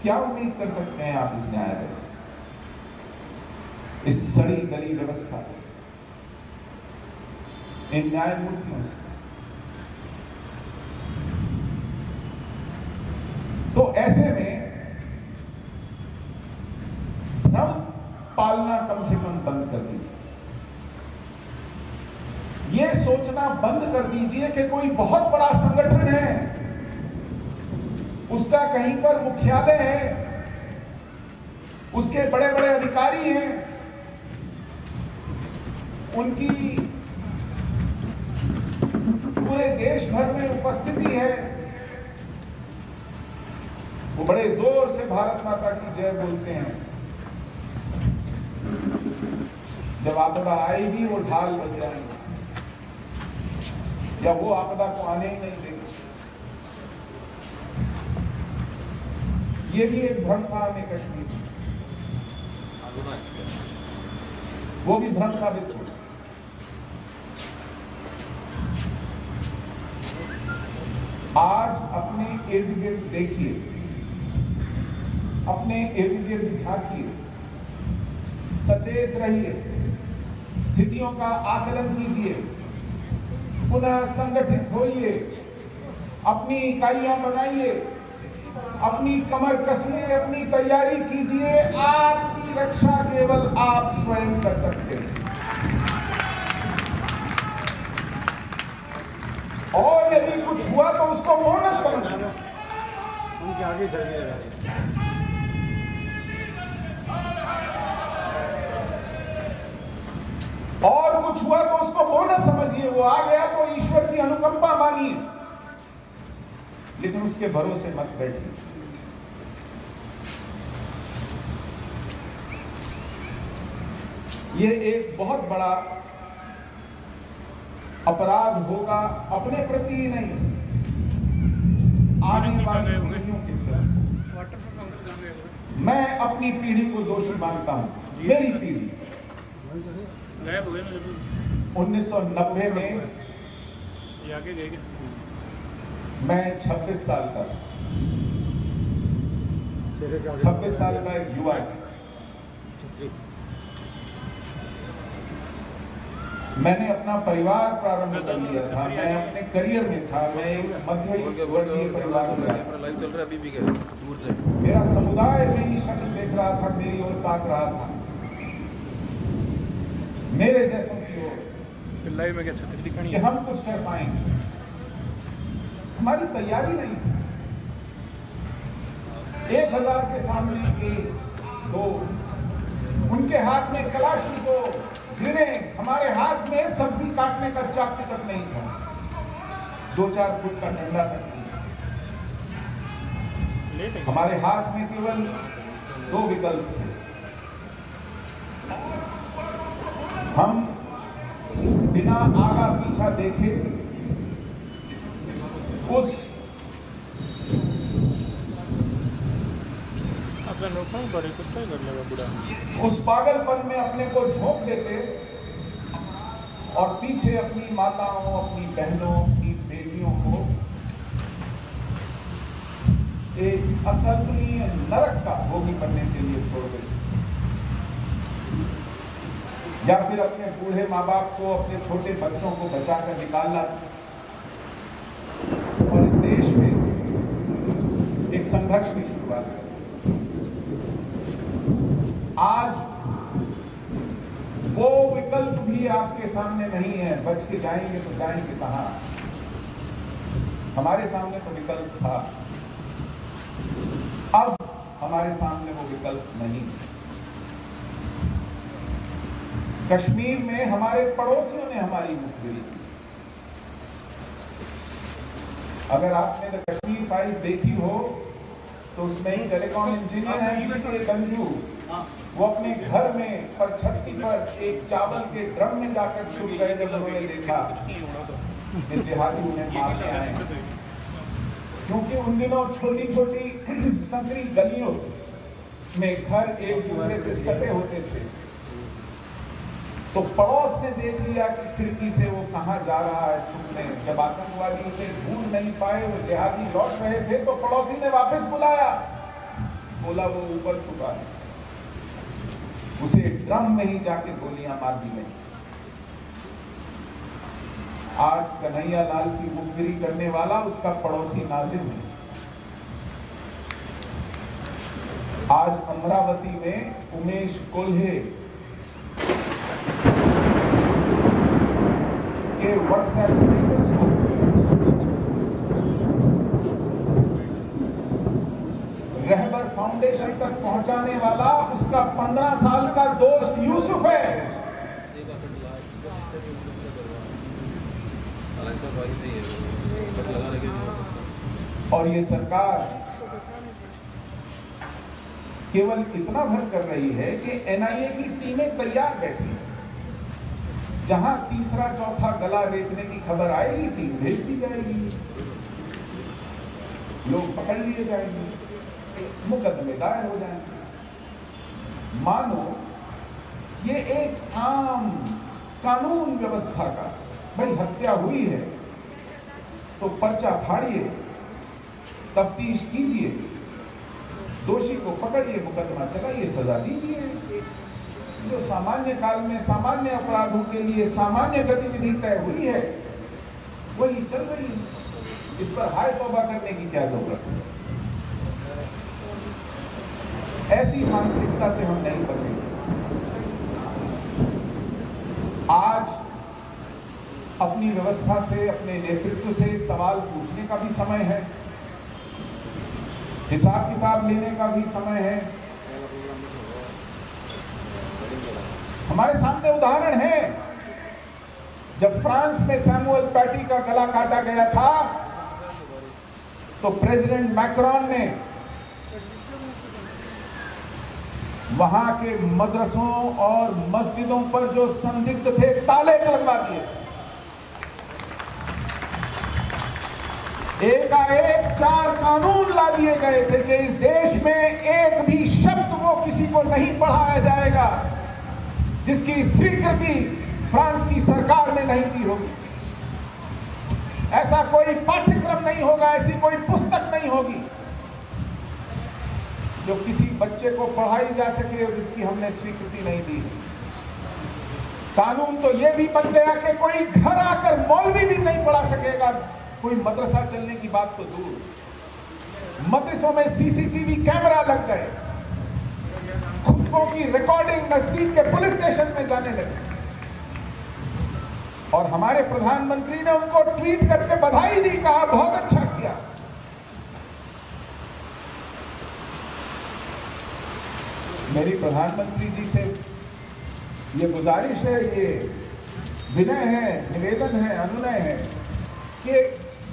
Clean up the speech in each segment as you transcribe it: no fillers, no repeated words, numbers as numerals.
क्या उम्मीद कर सकते हैं आप इस न्यायालय से, इस सड़ी गली व्यवस्था से, इन न्यायमूर्तियों से? तो ऐसे में भ्रम पालना कम से कम बंद कर दीजिए। ये सोचना बंद कर दीजिए कि कोई बहुत बड़ा संगठन है, उसका कहीं पर मुख्यालय है, उसके बड़े बड़े अधिकारी हैं, उनकी पूरे देश भर में उपस्थिति है, वो बड़े जोर से भारत माता की जय बोलते हैं, जब आपदा आएगी वो ढाल बज जाएंगे, या वो आपदा को आने ही नहीं देंगे। ये भी एक भ्रम था हमें कश्मीर में, वो भी भ्रम साबित हुआ। आज अपने इर्द गिर्द देखिए, अपने इर्द गिर्द झांकिए, सचेत रहिए, स्थितियों का आकलन कीजिए, पुनः संगठित होइए, अपनी इकाइयां बनाइए, अपनी कमर कसिए, अपनी तैयारी कीजिए। आपकी रक्षा केवल आप स्वयं कर सकते हैं। और यदि कुछ हुआ तो उसको वो न समझना, उनके आगे चल गए। और कुछ हुआ तो उसको वो न समझिए, वो आ गया तो ईश्वर की अनुकंपा मानिए, लेकिन उसके भरोसे मत बैठिए। ये एक बहुत बड़ा अपराध होगा, अपने प्रति ही नहीं, आने वाली पीढ़ियों के प्रति। मैं अपनी पीढ़ी को दोषी मानता हूं, मेरी पीढ़ी 1990 में मैं 26 साल का था, 26 साल का एक युवा था। मैंने अपना परिवार प्रारंभ कर लिया था, मैं अपने करियर में था, मैं एक मध्यवर्गीय परिवार से आया। मेरा समुदाय मेरी शक्ल देख रहा था, मेरी ओर ताक रहा था, मेरे जैसों की ओर, कि हम कुछ कर पाएंगे। हमारी तैयारी नहीं थी। 1000 के सामने 1, 2, उनके हाथ में कलाशी, ग्रेनेड, हमारे हाथ में सब्जी काटने का चाक टिकट नहीं था, 2-4 फुट का डंडा तक नहीं। हमारे हाथ में केवल 2 विकल्प थे। हम बिना आगा पीछा देखे उस पागलपन में अपने को झोंक देते और पीछे अपनी माताओं, अपनी बहनों, अपनी बेटियों को एक अकल्पनीय नरक का भोगी बनने के लिए छोड़ देते, या फिर अपने बूढ़े माँ बाप को, अपने छोटे बच्चों को बचाकर निकालना। और इस देश में एक संघर्ष की शुरुआत है। आज वो विकल्प भी आपके सामने नहीं है, बच के जाएंगे तो जाएंगे कहां? हमारे सामने तो विकल्प था, अब हमारे सामने वो विकल्प नहीं। कश्मीर में हमारे पड़ोसियों ने हमारी मुखबिरी की। अगर आपने द कश्मीर फाइल्स देखी हो तो उसमें ही टेलीकॉम इंजीनियर है गंजू, वो अपने घर में छत्ती पर एक चावल के ड्रम में जाकर छुप गए जब उन्होंने देखा कि जिहादी उन्हें मारने आए। क्योंकि उन दिनों छोटी छोटी संकरी गलियों में घर एक दूसरे से सटे होते थे, तो पड़ोस ने देख लिया कि खिड़की से वो कहां जा रहा है छुपने। जब आतंकवादी उसे ढूंढ नहीं पाए, वो जिहादी लौट रहे थे, तो पड़ोसी ने वापस बुलाया, खोला वो ऊपर छुपा है, उसे ड्रम में ही जाके गोलियां मार दी गई। आज कन्हैया लाल की मुखबिरी करने वाला उसका पड़ोसी नाजिम है। आज अमरावती में उमेश कोल्हे के व्हाट्सएप स्टेटस को रहबर फाउंडेशन तक पहुंचाने वाला उसका 15 साल का दोस्त यूसुफ है। और ये सरकार केवल इतना भर कर रही है कि एनआईए की टीमें तैयार बैठी हैं। जहां तीसरा चौथा गला रेतने की खबर आएगी, टीम भेज दी जाएगी, लोग पकड़ लिए जाएंगे, मुकदमे दायर हो जाएंगे। मानो ये एक आम कानून व्यवस्था का, भाई हत्या हुई है तो पर्चा फाड़िए, तफ्तीश कीजिए, दोषी को पकड़िए, मुकदमा चलाइए, सजा दीजिए। जो सामान्य काल में सामान्य अपराधों के लिए सामान्य गतिविधि तय हुई है वही चल रही है। इस पर हाय तौबा करने की क्या जरूरत है? ऐसी मानसिकता से हम नहीं बचेंगे। आज अपनी व्यवस्था से, अपने नेतृत्व से सवाल पूछने का भी समय है, हिसाब किताब लेने का भी समय है। हमारे सामने उदाहरण है, जब फ्रांस में सैमुअल पैटी का गला काटा गया था तो प्रेसिडेंट मैक्रोन ने वहां के मदरसों और मस्जिदों पर जो संदिग्ध थे ताले लगवा दिए। एकाएक 4 कानून ला दिए गए थे कि इस देश में एक भी शब्द वो किसी को नहीं पढ़ाया जाएगा जिसकी स्वीकृति फ्रांस की सरकार ने नहीं दी होगी। ऐसा कोई पाठ्यक्रम नहीं होगा, ऐसी कोई पुस्तक नहीं होगी जो किसी बच्चे को पढ़ाई जा सके और जिसकी हमने स्वीकृति नहीं दी। कानून तो यह भी बन गया कि कोई घर आकर मौलवी भी नहीं पढ़ा सकेगा। कोई मदरसा चलने की बात तो दूर, मदरसों में सीसीटीवी कैमरा लग गए, खुतबों की रिकॉर्डिंग नजदीक के पुलिस स्टेशन में जाने लगी। और हमारे प्रधानमंत्री ने उनको ट्वीट करके बधाई दी, कहा बहुत अच्छा किया। मेरी प्रधानमंत्री जी से ये गुजारिश है, ये विनय है, निवेदन है, अनुनय है कि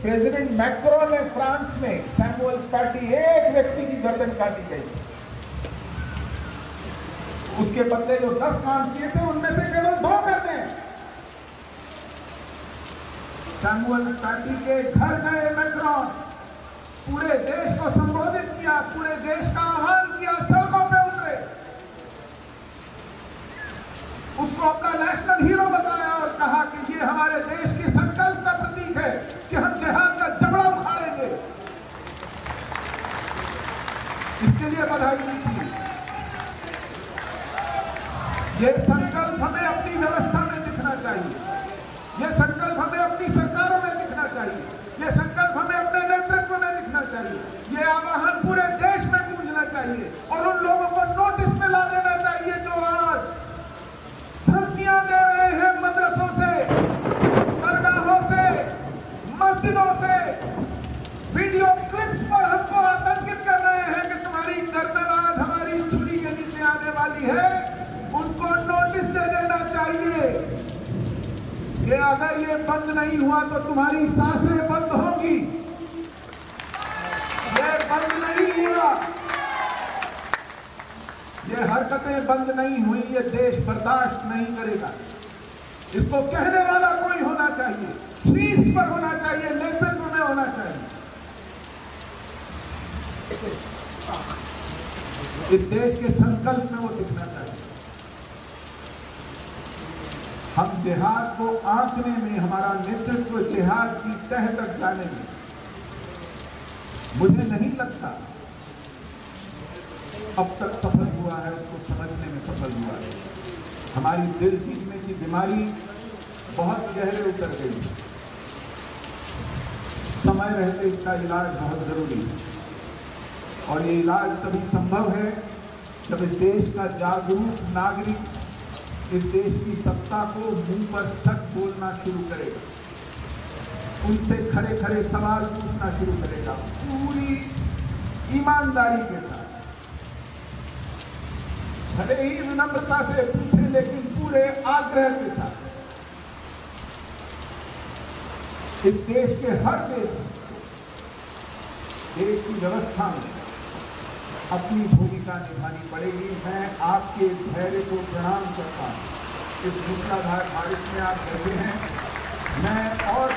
प्रेसिडेंट मैक्रोन ने फ्रांस में सैमुअल पैटी एक व्यक्ति की गर्दन काटी गई, उसके बदले जो 10 काम किए थे उनमें से केवल 2 करते हैं। सैमुअल पैटी के घर गए मैक्रोन, पूरे देश को संबोधित किया, पूरे देश का आह्वान किया, सड़कों पे उतरे, उसको अपना नेशनल हीरो बताया और कहा कि ये हमारे देश की संकल्प का प्रतीक है कि हम जिहाद का जबड़ा उखाड़ेंगे। इसके लिए बधाई दी थी। ये संकल्प हमें अपनी व्यवस्था में दिखना चाहिए, ये संकल्प हमें अपनी सरकारों में दिखना चाहिए, ये संकल्प हमें अपने नेतृत्व में दिखना चाहिए, ये आह्वान पूरे देश में गूंजना चाहिए और उन लोगों को नोटिस में ला देना चाहिए जो आज धमकियां दे रहे हैं मदरसों से, दरगाहों से, मस्जिदों से, वीडियो क्लिप्स पर हमको आतंकित कर रहे हैं कि तुम्हारी गर्दन आज हमारी छुरी के नीचे आने वाली है। उनको नोटिस दे देना चाहिए कि अगर ये बंद नहीं हुआ तो तुम्हारी सांसें बंद होंगी। ये बंद नहीं हुआ, ये हरकतें बंद नहीं हुई, ये देश बर्दाश्त नहीं करेगा। इसको कहने वाला कोई होना चाहिए, शीर्ष पर होना चाहिए, नेतृत्व में होना चाहिए। इस देश के संकल्प में वो दिखना चाहिए। हम जिहाद को आंकने में, हमारा नेतृत्व जिहाद की तह तक जाने में, मुझे नहीं लगता अब तक सफल हुआ है उसको समझने में सफल हुआ है। हमारी दिल जीतने की बीमारी बहुत गहरे उतर गई है। समय रहते इसका इलाज बहुत जरूरी है और ये इलाज तभी संभव है जब इस देश का जागरूक नागरिक इस देश की सत्ता को मुंह पर सच बोलना शुरू करेगा, उनसे खड़े खड़े सवाल पूछना शुरू करेगा, पूरी ईमानदारी के साथ, भले ही विनम्रता से पूछे लेकिन पूरे आग्रह के साथ। इस देश के हर देश की व्यवस्था में अपनी भूमिका निभानी पड़ेगी। मैं आपके धैर्य को प्रणाम करता हूं। इस मूसलाधार बारिश में आप बैठे हैं, मैं और